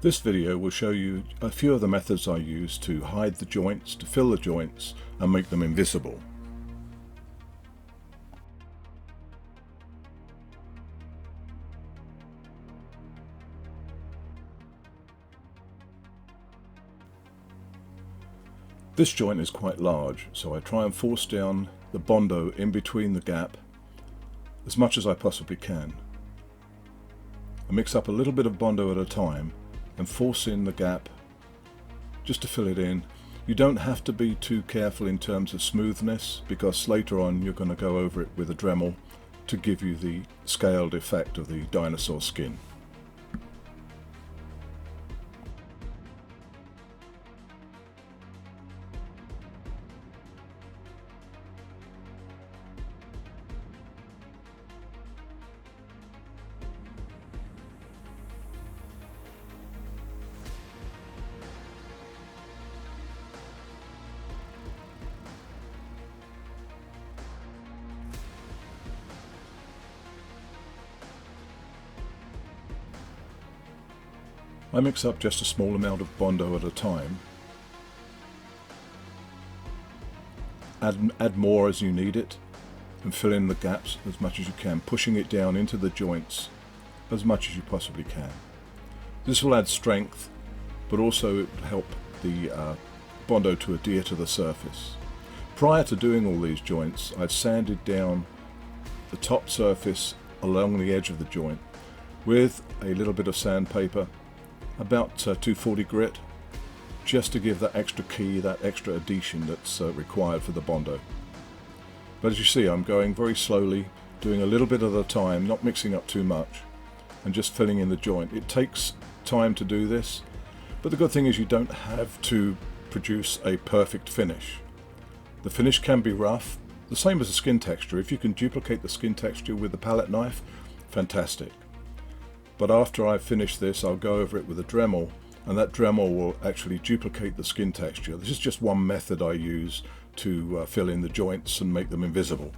This video will show you a few of the methods I use to hide the joints, to fill the joints and make them invisible. This joint is quite large, so I try and force down the Bondo in between the gap as much as I possibly can. I mix up a little bit of Bondo at a time and force in the gap just to fill it in. You don't have to be too careful in terms of smoothness, because later on you're going to go over it with a Dremel to give you the scaled effect of the dinosaur skin. I mix up just a small amount of Bondo at a time. Add more as you need it and fill in the gaps as much as you can, pushing it down into the joints as much as you possibly can. This will add strength, but also it will help the Bondo to adhere to the surface. Prior to doing all these joints, I've sanded down the top surface along the edge of the joint with a little bit of sandpaper, about 240 grit, just to give that extra key, that extra adhesion that's required for the Bondo. But as you see, I'm going very slowly, doing a little bit at a time, not mixing up too much, and just filling in the joint. It takes time to do this, but the good thing is you don't have to produce a perfect finish. The finish can be rough, the same as the skin texture. If you can duplicate the skin texture with the palette knife, fantastic. But after I finish this, I'll go over it with a Dremel, and that Dremel will actually duplicate the skin texture. This is just one method I use to fill in the joints and make them invisible.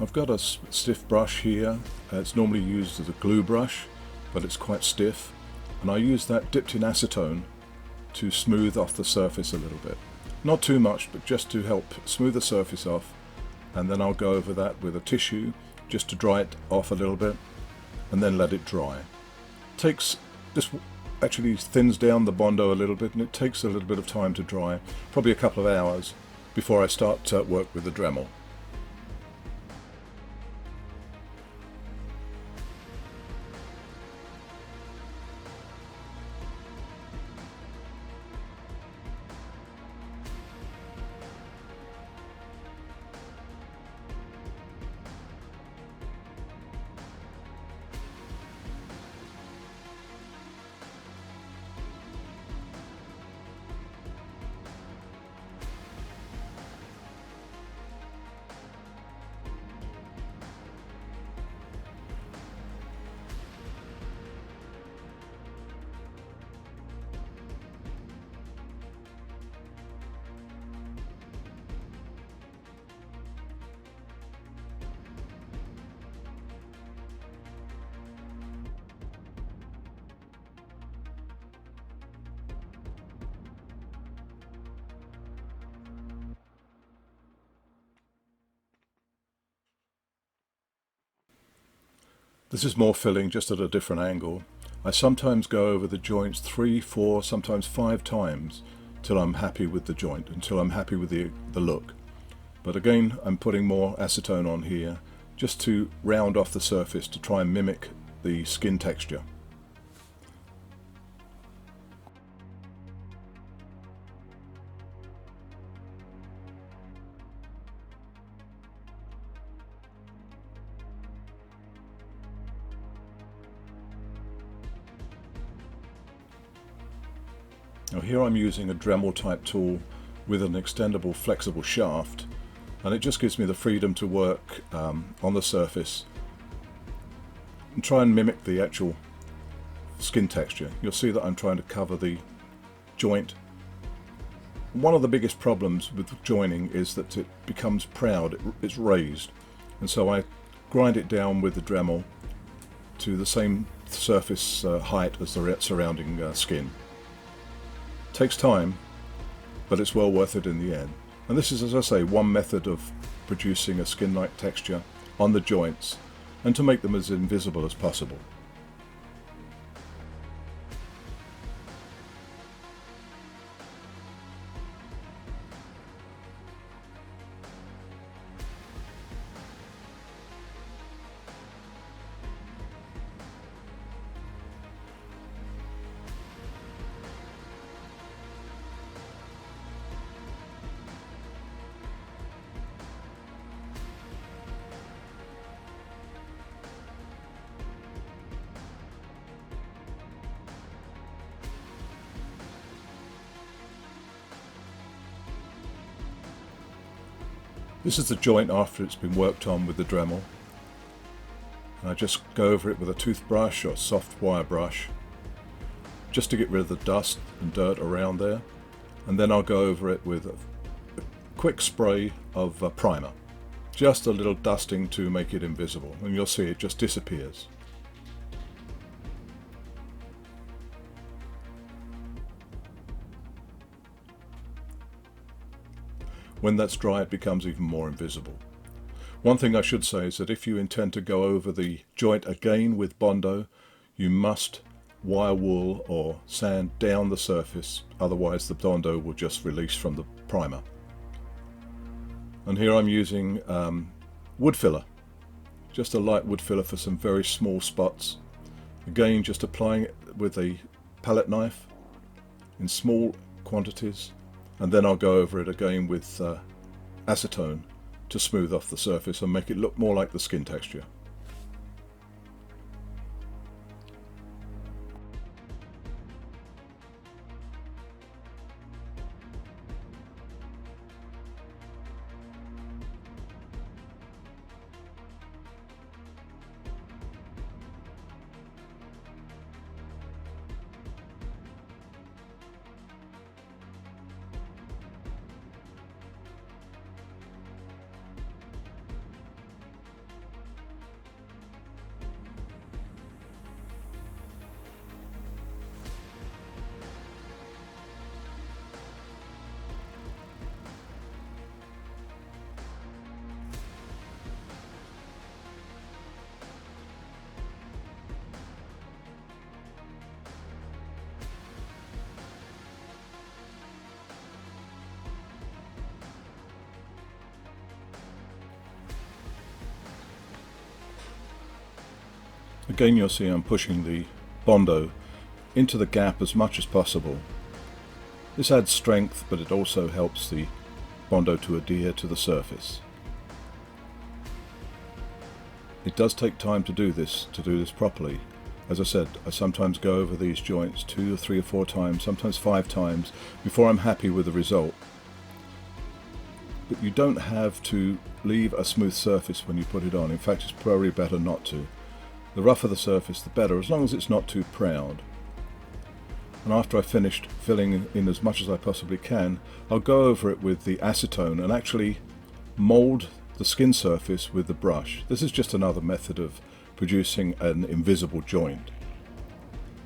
I've got a stiff brush here. It's normally used as a glue brush, but it's quite stiff, and I use that dipped in acetone to smooth off the surface a little bit. Not too much, but just to help smooth the surface off, and then I'll go over that with a tissue just to dry it off a little bit and then let it dry. This actually thins down the Bondo a little bit, and it takes a little bit of time to dry, probably a couple of hours before I start work with the Dremel. This is more filling, just at a different angle. I sometimes go over the joints 3, 4, sometimes 5 times till I'm happy with the joint, until I'm happy with the look. But again, I'm putting more acetone on here just to round off the surface to try and mimic the skin texture. Now here I'm using a Dremel type tool with an extendable flexible shaft, and it just gives me the freedom to work on the surface and try and mimic the actual skin texture. You'll see that I'm trying to cover the joint. One of the biggest problems with joining is that it becomes proud, it's raised, and so I grind it down with the Dremel to the same surface height as the surrounding skin. Takes time, but it's well worth it in the end. And this is, as I say, one method of producing a skin-like texture on the joints and to make them as invisible as possible. This is the joint after it's been worked on with the Dremel. And I just go over it with a toothbrush or soft wire brush just to get rid of the dust and dirt around there, and then I'll go over it with a quick spray of primer, just a little dusting to make it invisible, and you'll see it just disappears. When that's dry, it becomes even more invisible. One thing I should say is that if you intend to go over the joint again with Bondo, you must wire wool or sand down the surface, otherwise the Bondo will just release from the primer. And here I'm using wood filler, just a light wood filler for some very small spots. Again, just applying it with a palette knife in small quantities, and then I'll go over it again with acetone to smooth off the surface and make it look more like the skin texture. Again, you'll see I'm pushing the Bondo into the gap as much as possible. This adds strength, but it also helps the Bondo to adhere to the surface. It does take time to do this properly. As I said, I sometimes go over these joints 2 or 3 or 4 times, sometimes 5 times, before I'm happy with the result. But you don't have to leave a smooth surface when you put it on. In fact, it's probably better not to. The rougher the surface, the better, as long as it's not too proud. And after I've finished filling in as much as I possibly can, I'll go over it with the acetone and actually mould the skin surface with the brush. This is just another method of producing an invisible joint.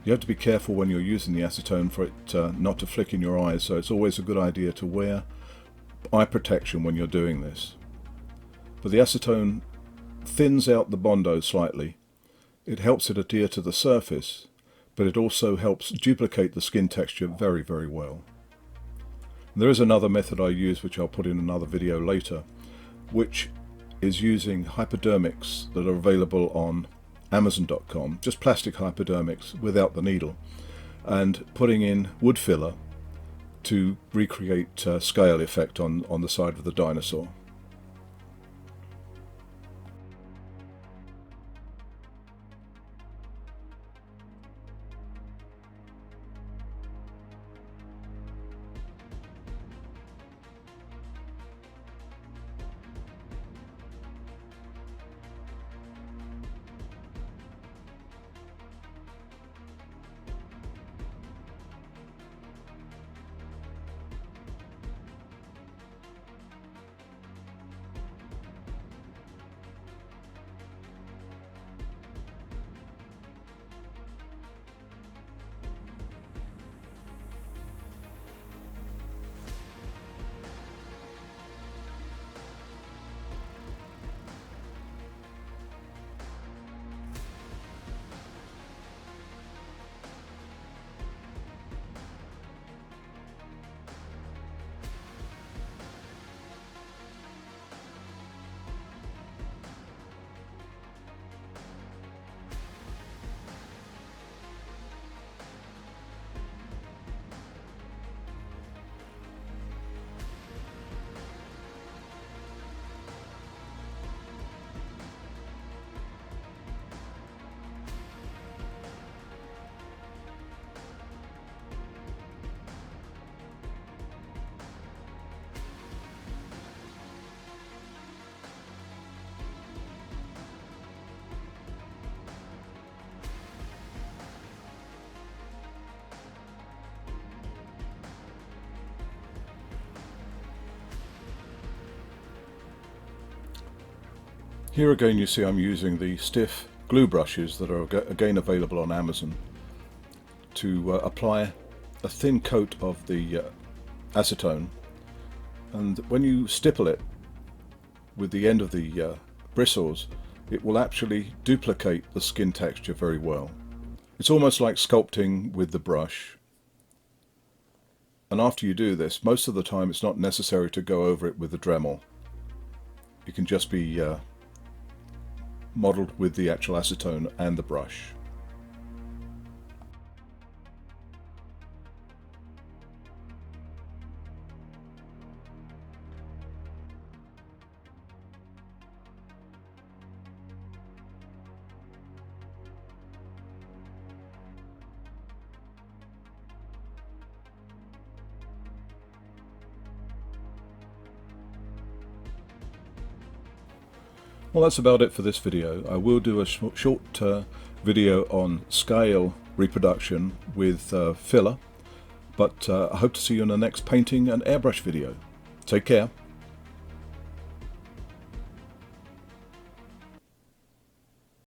You have to be careful when you're using the acetone for it not to flick in your eyes, so it's always a good idea to wear eye protection when you're doing this. But the acetone thins out the Bondo slightly, it helps it adhere to the surface, but it also helps duplicate the skin texture very, very well. There is another method I use, which I'll put in another video later, which is using hypodermics that are available on Amazon.com, just plastic hypodermics without the needle, and putting in wood filler to recreate scale effect on the side of the dinosaur. Here again you see I'm using the stiff glue brushes that are again available on Amazon to apply a thin coat of the acetone, and when you stipple it with the end of the bristles, it will actually duplicate the skin texture very well. It's almost like sculpting with the brush, and after you do this, most of the time it's not necessary to go over it with the Dremel. It can just be modelled with the actual acetone and the brush. Well, that's about it for this video. I will do a short video on scale reproduction with filler, but I hope to see you in the next painting and airbrush video. Take care.